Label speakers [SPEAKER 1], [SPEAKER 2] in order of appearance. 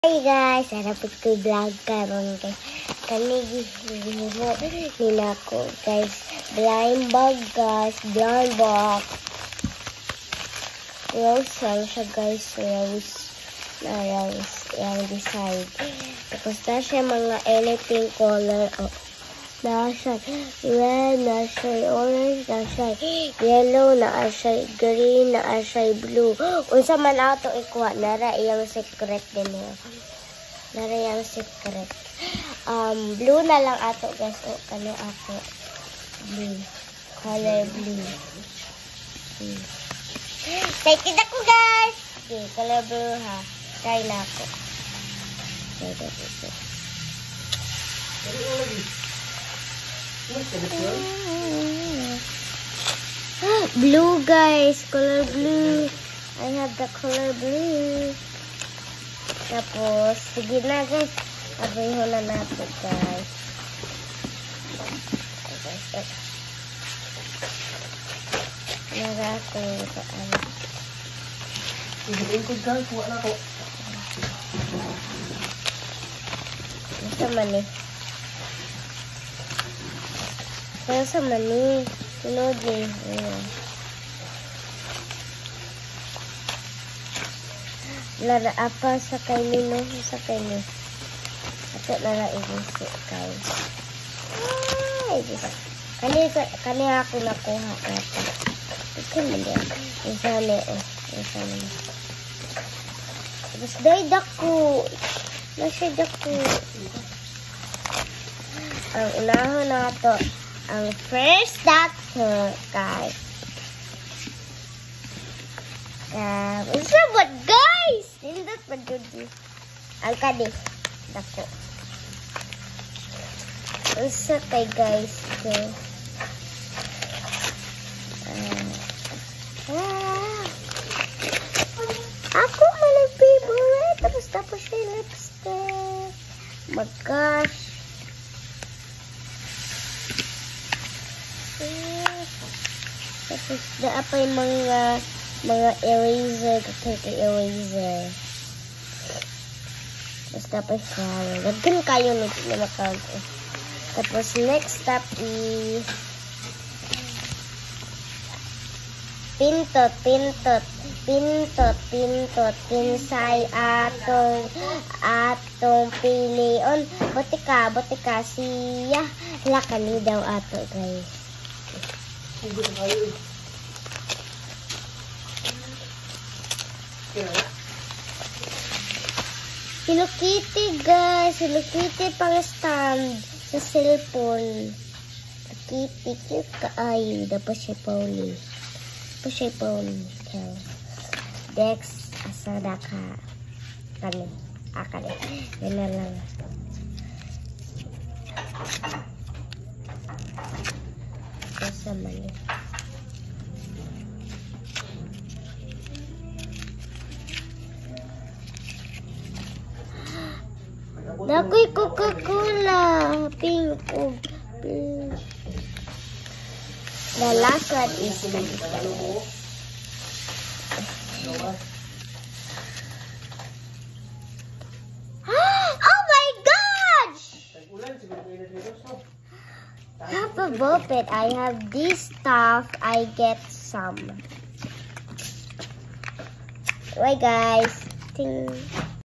[SPEAKER 1] Hi guys, harapit ko vlog karon kay kanigi nila ko guys. Blind bag guys, blind bag. Rose lang siya guys, rose na rose yung design. Tapos na siya mga anything color. Oh. Na siya red, na siya orange, na siya yellow, na siya green, na siya blue. Unsa man ato ikuha, nara iyang secret din yun. Nara iyang secret. Blue na lang ato guys. O, kano ato. Blue. Color blue. Take it ako guys. Okay, color blue ha. Try na ako. Blue guys, color blue. I have the color blue. Tapos, sige na guys. Abayho na natin guys. Nara ko ito ano.
[SPEAKER 2] Ibigay ko guys, kuha na ko.
[SPEAKER 1] Basta mani. Kaya sa mani, sunod eh. Lara apa sa kay nino, sa kay ni. Ato lara ibisi kay. Ay, kani ako nakuha ata. Ito mo din. Isa ni, isa ni. Tapos day dako. Nasa dako. Ang unahon na ito. Ang first doctor, guys. What's up, what, guys? Nindot pa dyan. Ang kadi. Dako. Usa kay guys. Ako man ang favorite. Tapos siya yung lipstick. Mag-gosh. Tapos daan pa yung mga eraser, kakay eraser. Tapos dapat shower. Lagyan kayo nito na makago. Tapos next step is pintot. Pinsay atong pilion. Botika siya. Lakani daw ato guys.
[SPEAKER 2] Hindi na kayo eh.
[SPEAKER 1] Hello Kitty guys. Hello Kitty pang stand sa cellphone. Kitty cute kaayo. Dapat siya Pauli. Dapat siya Pauli. Dex asada ka. Kani. Akali. Yan na lang. Sa mali. Nakoy Coca-Cola. Pink. The last one is oh my gosh! Have a buffet. I have this stuff. I get some. Bye guys. Ting.